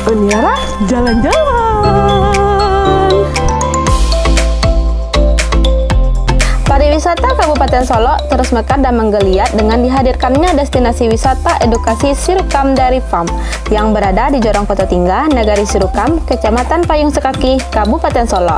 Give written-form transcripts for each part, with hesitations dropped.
Uniara jalan-jalan. Pariwisata Kabupaten Solo terus mekar dan menggeliat dengan dihadirkannya destinasi wisata edukasi Sirukam Dairy Farm yang berada di Jorong Pototingga, Nagari Sirukam, Kecamatan Payung Sekaki, Kabupaten Solo.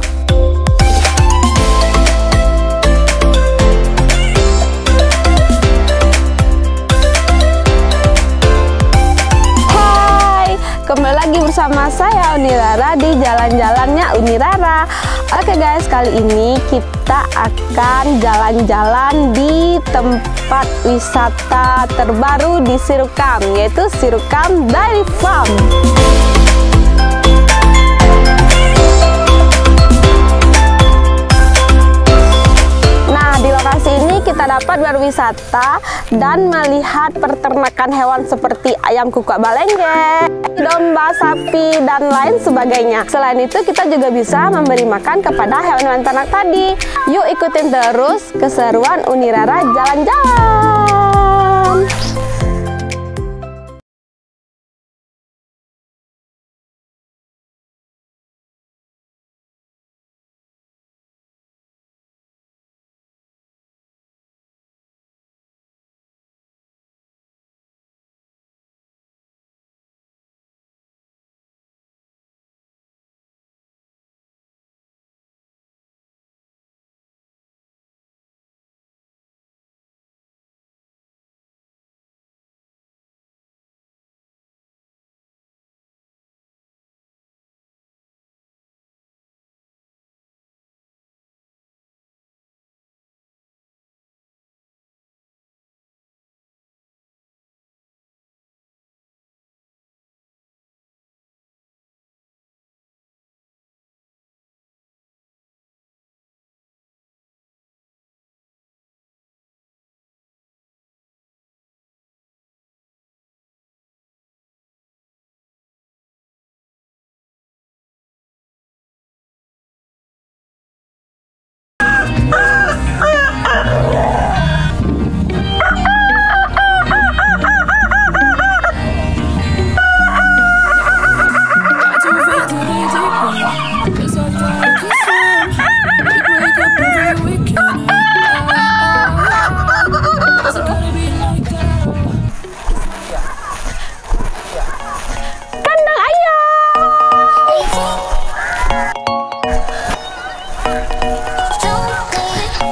Kembali lagi bersama saya Unirara di jalan-jalannya Unirara. Oke guys, kali ini kita akan jalan-jalan di tempat wisata terbaru di Sirukam, yaitu Sirukam Dairy Farm. Di lokasi ini kita dapat berwisata dan melihat peternakan hewan seperti ayam kukuak balenge, domba, sapi, dan lain sebagainya. Selain itu kita juga bisa memberi makan kepada hewan-hewan ternak tadi. Yuk ikutin terus keseruan Unirara jalan-jalan.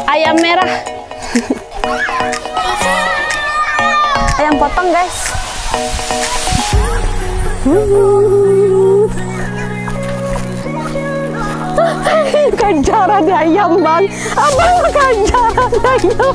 Ayam merah. Ayam potong guys. Kejaran ayam bang. Abang kejaran ayam.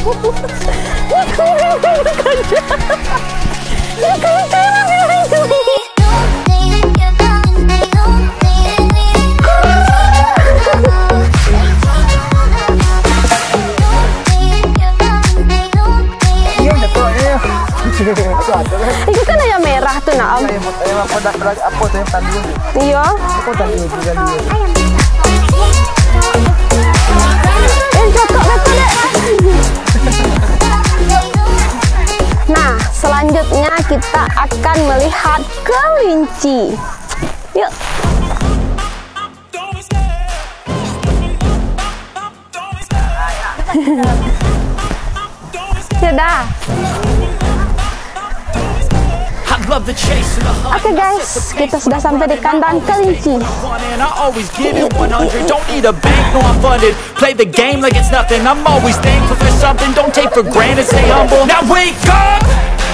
Itu kan ayam merah tuh nah om. Ayam apa tuh yang tadi? Iya. Aku tadi juga dia. Cocok betul deh. Nah, selanjutnya kita akan melihat kelinci. Yuk. Sudah. Oke guys, kita sudah sampai di kandang kelinci.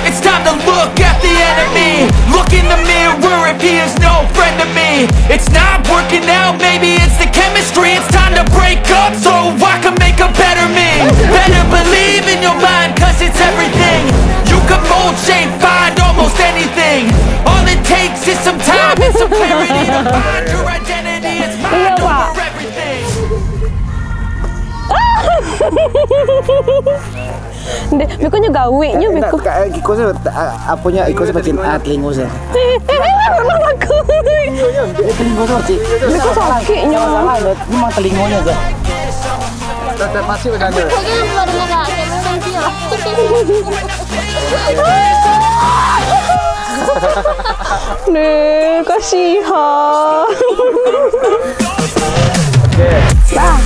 It's time to look at the enemy. Look in the mirror if he is no friend to me. It's not working out, maybe it's the chemistry. It's time to break up so I can make a better me. Better believe in your mind, cause it's everything. You can mold, shape, find almost anything. All it takes is some time and some clarity to find your identity. It's mind over everything. Deh, biku juga gawi nyu biku. Iko sih apunya iko sih macam telingo sih. Orang aku. Telingo sih. Biku sakit nyu. Memang telingonya sih. Tetap masih udah ada. Nih, kasihan. Oke. Bang.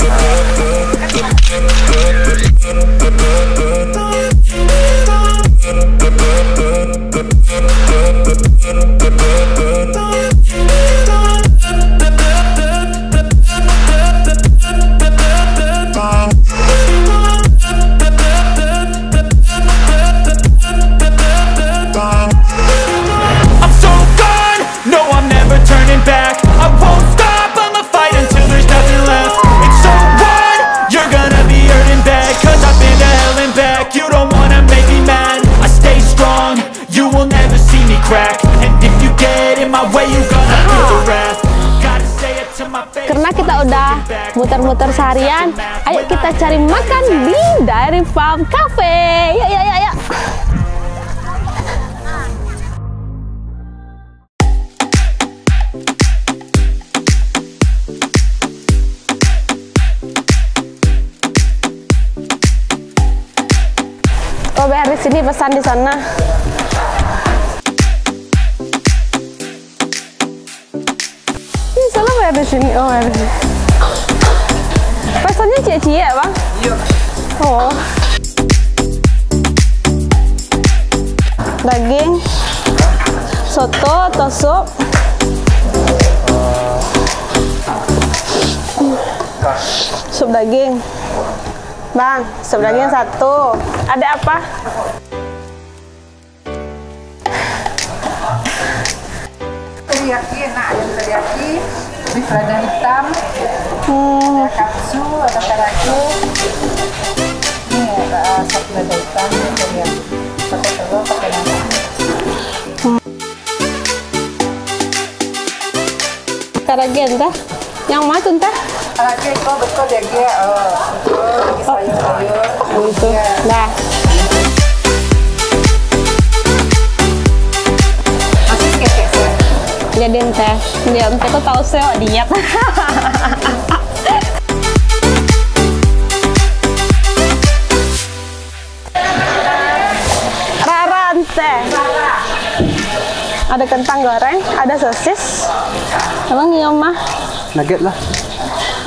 I'm so gone, no I'm never turning back. I won't stop, I'ma fight until there's nothing left. It's so on, you're gonna be hurting bad, cause I've been to hell and back. You don't wanna make me mad, I stay strong, you will never see me crack. And if you get in my way, you gonna feel the wrath. Gotta say it to my face. Karena kita udah muter-muter seharian, ayo kita cari makan di Dairy Farm Cafe. Yuk, yuk, yuk, yuk. Oh, bayar di sini, pesan di sana. Ini salah bayar di sini. Oh, bayar di sini. Pesannya cie-cie, Bang? Iya. Oh. Daging, soto atau sup? Sup daging. Bang, sup daging satu. Ada apa? Teriyaki enak, ada teriyaki, beef lada hitam, ada katsu, ada karaage. Ini ada sop lada hitam, ini teriyaki. Pakai telur, pakai nasi. Karaage entah. Yang mana tuh entah? Karaage itu betul dia itu sayur-sayur. Itu. Nah, Masih kekek sih. jadi entah. Dia entah tuh tahu sih diet. Rarante. Ada kentang goreng, ada sosis. Emang iya mah? Nugget lah.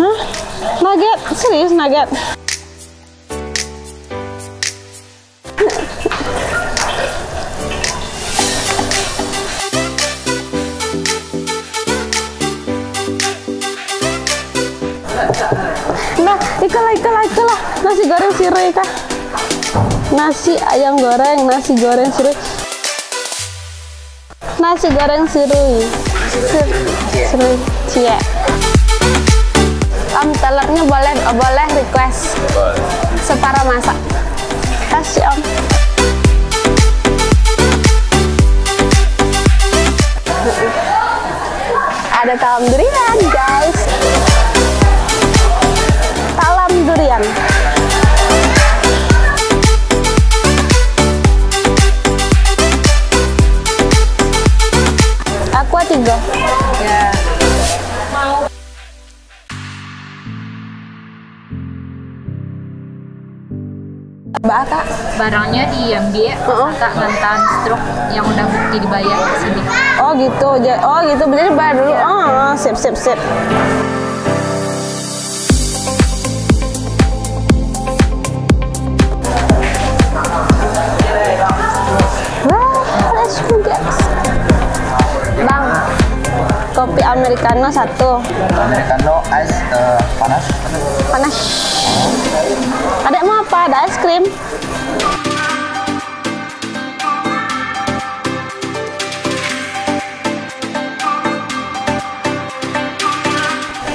Hah? Nugget? Serius nugget? Nah, ikalah. Nasi goreng sirih kah? Nasi ayam goreng, nasi goreng sirih. Nasi goreng sirih. Sirih, cie. Om, telurnya boleh request. Separuh masak. Kasih Om. Ada talam durian, guys. Talam durian. Aqua 3. Ya. Mbak Kak. Barangnya diambil, Kak ngantan struk yang udah bukti dibayar ke sini. Oh gitu. Oh gitu. Jadi bayar dulu. Oh, sip. Wah, let's go guys. Bang, kopi americano satu. Americano ice panas. Panas. Adek mau apa? Ada es krim?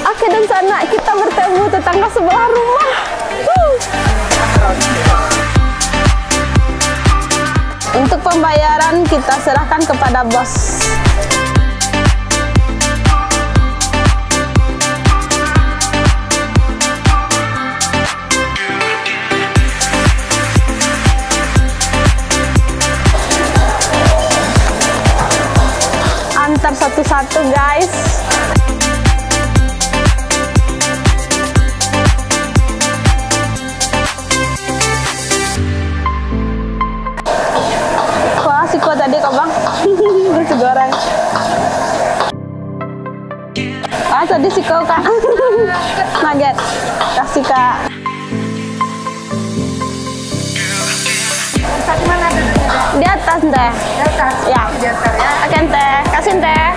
Oke, dan sana kita bertemu tetangga sebelah rumah. Untuk pembayaran kita serahkan kepada bos. daftar satu-satu guys. Wah, siko tadi kok bang. Nasi goreng. Ah, tadi siko kak. Nugget. Kasih kak. Di mana duduknya? Di atas teh. Di atas. Ya. Diantar ya. Oke teh. Kasih teh.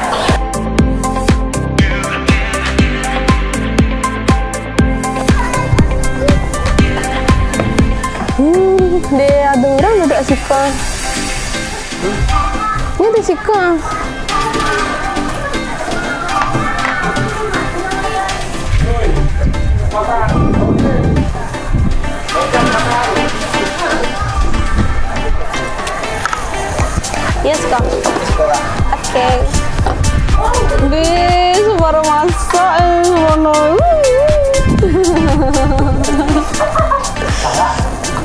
Dia ada orang ada siko. Ini ada siko. Yes kak. Oke. Bis baru masak mana?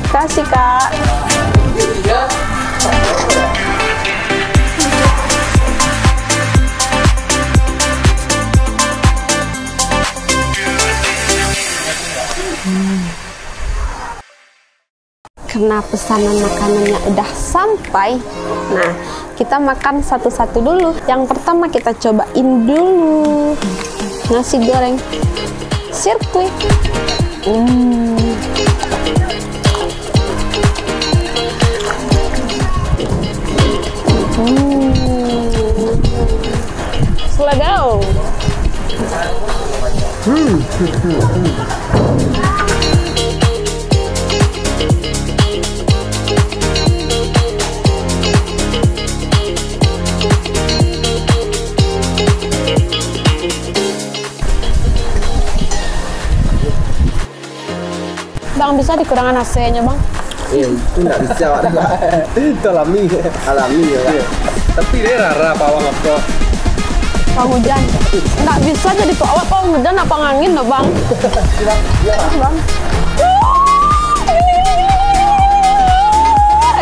Kasih kak. Karena pesanan makanannya udah sampai, nah kita makan satu-satu dulu. Yang pertama kita cobain dulu nasi goreng sirkuit. Seladaw. Bang, bisa dikurangan AC-nya bang? Itu nggak bisa, itu alami ya kan. Tapi dia rara pawang apa? Pawang hujan. Nggak bisa jadi pawang hujan apa ngangin loh bang? Bang.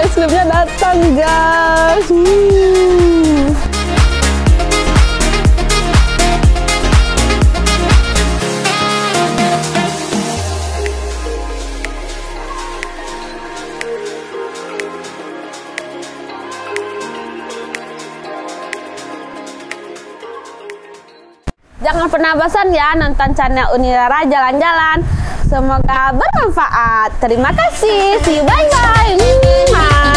Es krimnya datang guys. Jangan pernah bosan ya nonton channel Unirara jalan-jalan. Semoga bermanfaat. Terima kasih. See you, bye-bye.